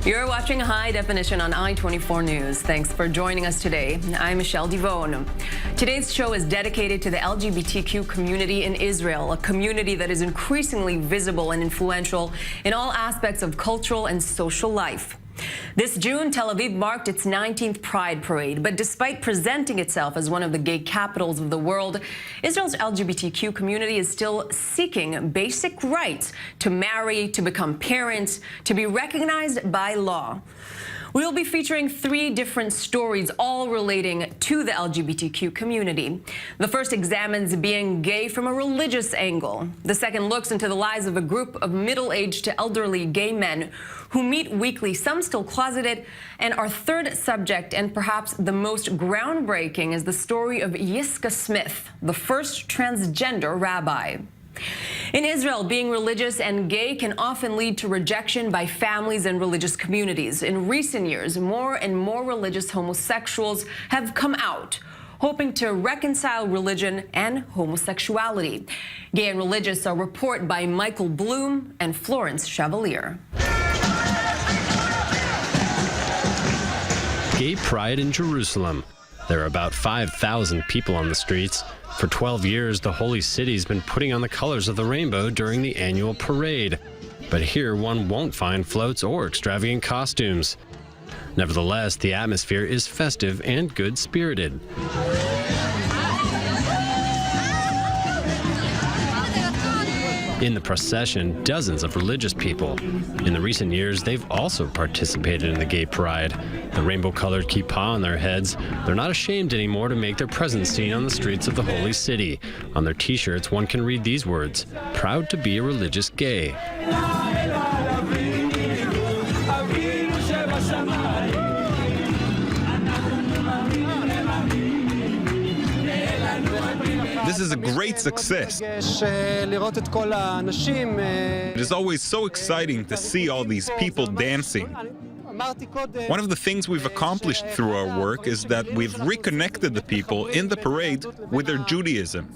You're watching High Definition on i24 News. Thanks for joining us today. I'm Michelle Divone. Today's show is dedicated to the LGBTQ community in Israel, a community that is increasingly visible and influential in all aspects of cultural and social life. This June, Tel Aviv marked its 19th Pride Parade, but despite presenting itself as one of the gay capitals of the world, Israel's LGBTQ community is still seeking basic rights to marry, to become parents, to be recognized by law. We'll be featuring 3 different stories, all relating to the LGBTQ community. The first examines being gay from a religious angle. The second looks into the lives of a group of middle-aged to elderly gay men who meet weekly, some still closeted. And our third subject, and perhaps the most groundbreaking, is the story of Yiska Smith, the first transgender rabbi. In Israel, being religious and gay can often lead to rejection by families and religious communities. In recent years, more and more religious homosexuals have come out, hoping to reconcile religion and homosexuality. Gay and Religious, a report by Michael Bloom and Florence Chevalier. Gay Pride in Jerusalem. There are about 5,000 people on the streets. For 12 years, the Holy City's been putting on the colors of the rainbow during the annual parade. But here, one won't find floats or extravagant costumes. Nevertheless, the atmosphere is festive and good-spirited. In the procession, dozens of religious people. In the recent years, they've also participated in the Gay Pride. The rainbow-colored kippah on their heads, they're not ashamed anymore to make their presence seen on the streets of the Holy City. On their t-shirts, one can read these words: "Proud to be a religious gay." This is a great success. It is always so exciting to see all these people dancing. One of the things we've accomplished through our work is that we've reconnected the people in the parade with their Judaism.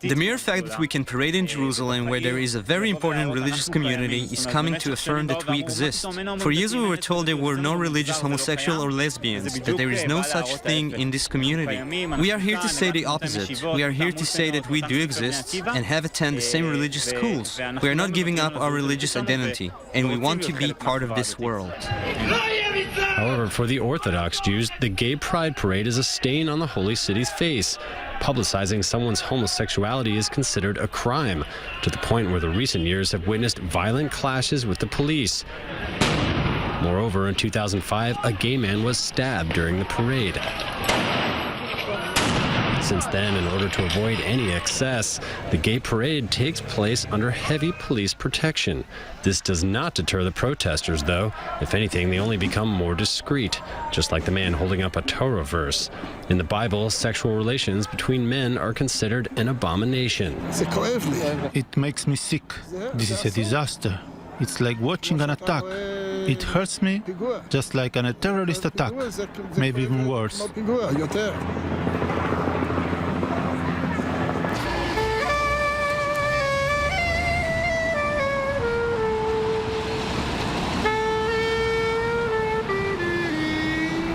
The mere fact that we can parade in Jerusalem, where there is a very important religious community, is coming to affirm that we exist. For years we were told there were no religious homosexual or lesbians, that there is no such thing in this community. We are here to say the opposite. We are here to say that we do exist and have attended the same religious schools. We are not giving up our religious identity, and we want to be part of this world. However, for the Orthodox Jews, the Gay Pride Parade is a stain on the Holy City's face. Publicizing someone's homosexuality is considered a crime, to the point where the recent years have witnessed violent clashes with the police. Moreover, in 2005, a gay man was stabbed during the parade. Since then, in order to avoid any excess, the Gay Parade takes place under heavy police protection. This does not deter the protesters, though. If anything, they only become more discreet, just like the man holding up a Torah verse. In the Bible, sexual relations between men are considered an abomination. It makes me sick. This is a disaster. It's like watching an attack. It hurts me just like a terrorist attack, maybe even worse.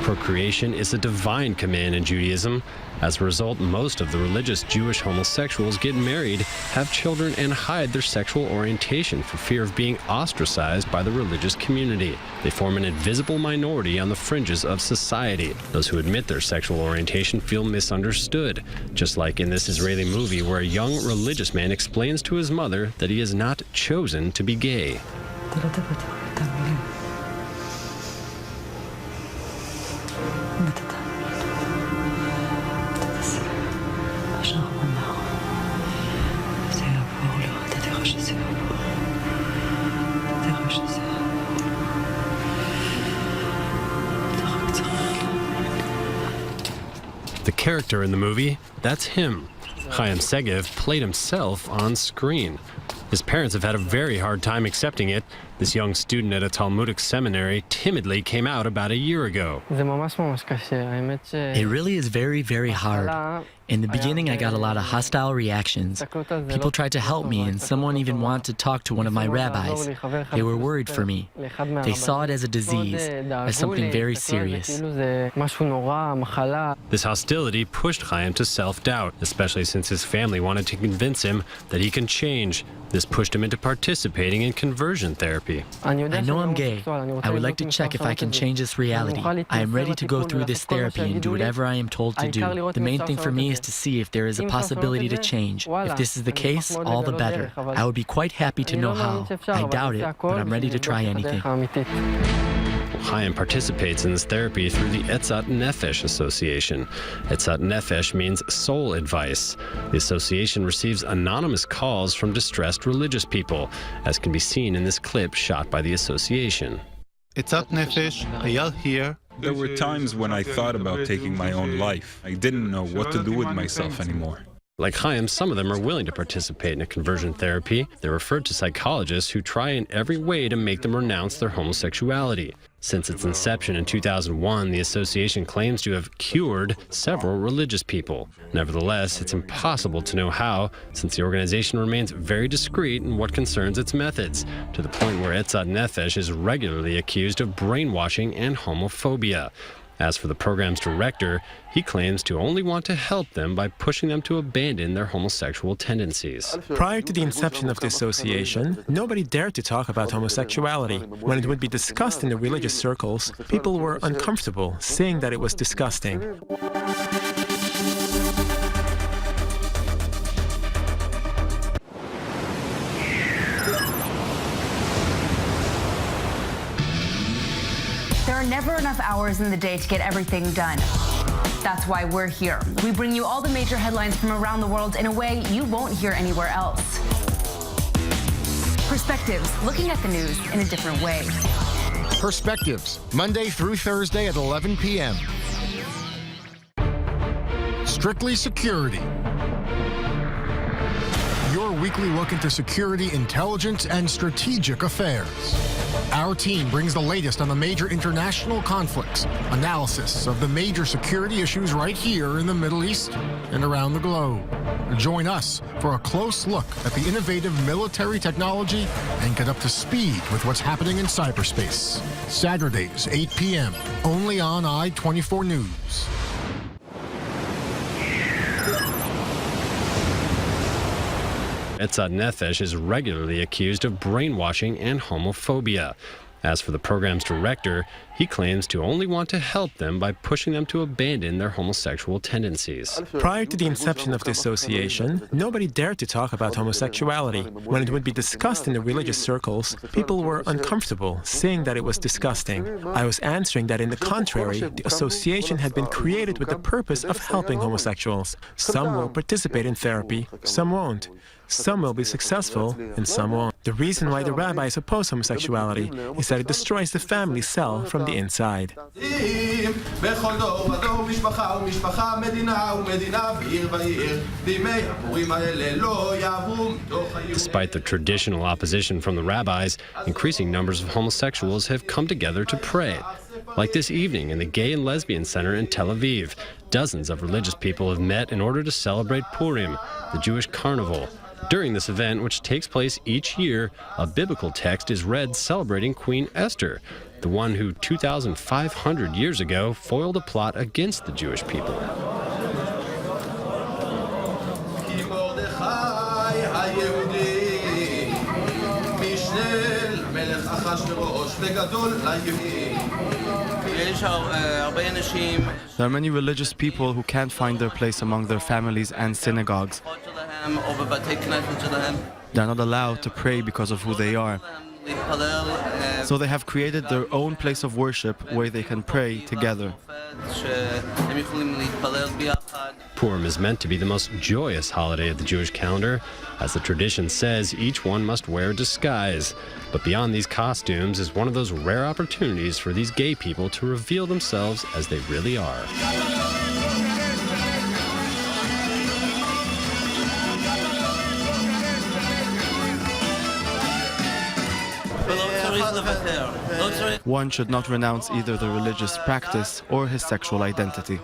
Procreation is a divine command in Judaism. As a result, most of the religious Jewish homosexuals get married, have children, and hide their sexual orientation for fear of being ostracized by the religious community. They form an invisible minority on the fringes of society. Those who admit their sexual orientation feel misunderstood, just like in this Israeli movie where a young religious man explains to his mother that he has not chosen to be gay. The character in the movie, that's him. Chaim Segev played himself on screen. His parents have had a very hard time accepting it. This young student at a Talmudic seminary timidly came out about a year ago. It really is very, very hard. In the beginning, I got a lot of hostile reactions. People tried to help me, and someone even wanted to talk to one of my rabbis. They were worried for me. They saw it as a disease, as something very serious. This hostility pushed Chaim to self-doubt, especially since his family wanted to convince him that he can change. This pushed him into participating in conversion therapy. I know I'm gay. I would like to check if I can change this reality. I am ready to go through this therapy and do whatever I am told to do. The main thing for me is to see if there is a possibility to change. If this is the case, all the better. I would be quite happy to know how. I doubt it, but I'm ready to try anything. Chaim participates in this therapy through the Etzat Nefesh Association. Etzat Nefesh means soul advice. The association receives anonymous calls from distressed religious people, as can be seen in this clip shot by the association. Etzat Nefesh, Eyal here. There were times when I thought about taking my own life. I didn't know what to do with myself anymore. Like Chaim, some of them are willing to participate in a conversion therapy. They're referred to psychologists who try in every way to make them renounce their homosexuality. Since its inception in 2001, the association claims to have cured several religious people. Nevertheless, it's impossible to know how, since the organization remains very discreet in what concerns its methods, to the point where Etzat Nefesh is regularly accused of brainwashing and homophobia. As for the program's director, he claims to only want to help them by pushing them to abandon their homosexual tendencies. Prior to the inception of the association, nobody dared to talk about homosexuality. When it would be discussed in the religious circles, people were uncomfortable, saying that it was disgusting. There are never enough hours in the day to get everything done. That's why we're here. We bring you all the major headlines from around the world in a way you won't hear anywhere else. Perspectives, looking at the news in a different way. Perspectives, Monday through Thursday at 11 p.m. Strictly Security. Your weekly look into security, intelligence, and strategic affairs. Our team brings the latest on the major international conflicts, analysis of the major security issues right here in the Middle East and around the globe. Join us for a close look at the innovative military technology and get up to speed with what's happening in cyberspace. Saturdays, 8 p.m., only on i24NEWS. Etzat Nefesh is regularly accused of brainwashing and homophobia. As for the program's director, he claims to only want to help them by pushing them to abandon their homosexual tendencies. Prior to the inception of the association, nobody dared to talk about homosexuality. When it would be discussed in the religious circles, people were uncomfortable, saying that it was disgusting. I was answering that, in the contrary, the association had been created with the purpose of helping homosexuals. Some will participate in therapy, some won't. Some will be successful, and some won't. The reason why the rabbis oppose homosexuality is that it destroys the family cell from the inside. Despite the traditional opposition from the rabbis, increasing numbers of homosexuals have come together to pray. Like this evening in the Gay and Lesbian Center in Tel Aviv, dozens of religious people have met in order to celebrate Purim, the Jewish carnival. During this event, which takes place each year, a biblical text is read celebrating Queen Esther, the one who 2,500 years ago foiled a plot against the Jewish people. There are many religious people who can't find their place among their families and synagogues. They're not allowed to pray because of who they are. So they have created their own place of worship where they can pray together. Purim is meant to be the most joyous holiday of the Jewish calendar. As the tradition says, each one must wear a disguise. But beyond these costumes is one of those rare opportunities for these gay people to reveal themselves as they really are. One should not renounce either the religious practice or his sexual identity.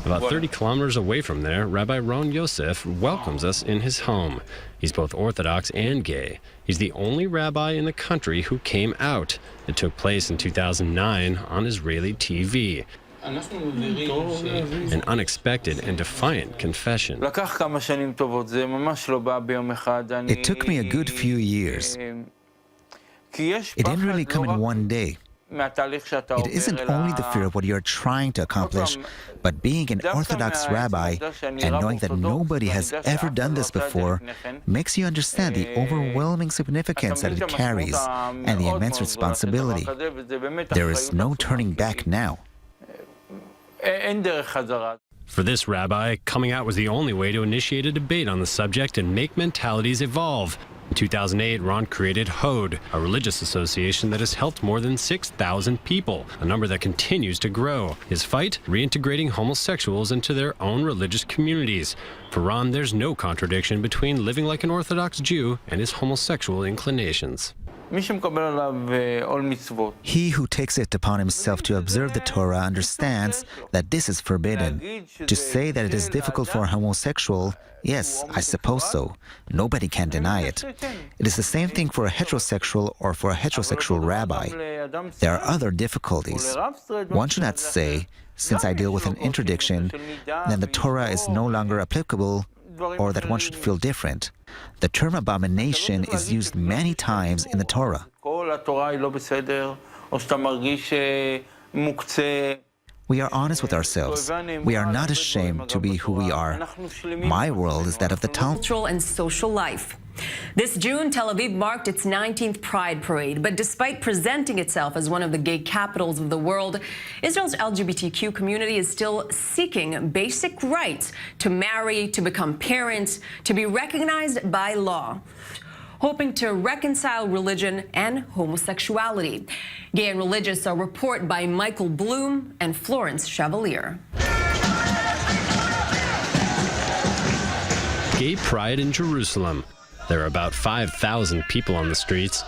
About 30 kilometers away from there, Rabbi Ron Yosef welcomes us in his home. He's both Orthodox and gay. He's the only rabbi in the country who came out. It took place in 2009 on Israeli TV. An unexpected and defiant confession. It took me a good few years. It didn't really come in one day. It isn't only the fear of what you're trying to accomplish, but being an Orthodox rabbi and knowing that nobody has ever done this before makes you understand the overwhelming significance that it carries and the immense responsibility. There is no turning back now. For this rabbi, coming out was the only way to initiate a debate on the subject and make mentalities evolve. In 2008, Ron created HODE, a religious association that has helped more than 6,000 people, a number that continues to grow. His fight? Reintegrating homosexuals into their own religious communities. For Ron, there's no contradiction between living like an Orthodox Jew and his homosexual inclinations. He who takes it upon himself to observe the Torah understands that this is forbidden. To say that it is difficult for a homosexual, yes, I suppose so. Nobody can deny it. It is the same thing for a heterosexual or for a heterosexual rabbi. There are other difficulties. One should not say, since I deal with an interdiction, then the Torah is no longer applicable, or that one should feel different. The term abomination is used many times in the Torah. We are honest with ourselves. We are not ashamed to be who we are. My world is that of the Talmud. Cultural and social life. This June, Tel Aviv marked its 19th Pride Parade, but despite presenting itself as one of the gay capitals of the world, Israel's LGBTQ community is still seeking basic rights to marry, to become parents, to be recognized by law, hoping to reconcile religion and homosexuality. Gay and Religious, a report by Michael Bloom and Florence Chevalier. Gay pride in Jerusalem. There are about 5,000 people on the streets.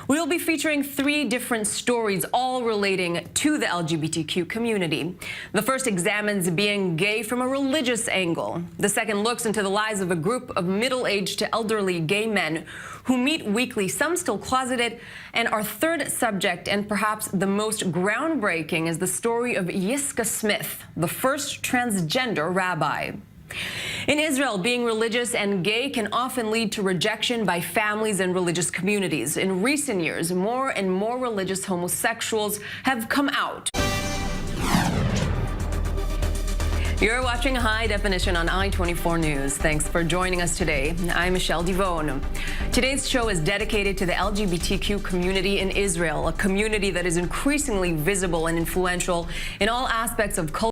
We'll be featuring 3 different stories, all relating to the LGBTQ community. The first examines being gay from a religious angle. The second looks into the lives of a group of middle-aged to elderly gay men who meet weekly, some still closeted. And our third subject, and perhaps the most groundbreaking, is the story of Yiska Smith, the first transgender rabbi. In Israel, being religious and gay can often lead to rejection by families and religious communities. In recent years, more and more religious homosexuals have come out. You're watching High Definition on i24 News. Thanks for joining us today. I'm Michelle Divone. Today's show is dedicated to the LGBTQ community in Israel, a community that is increasingly visible and influential in all aspects of culture.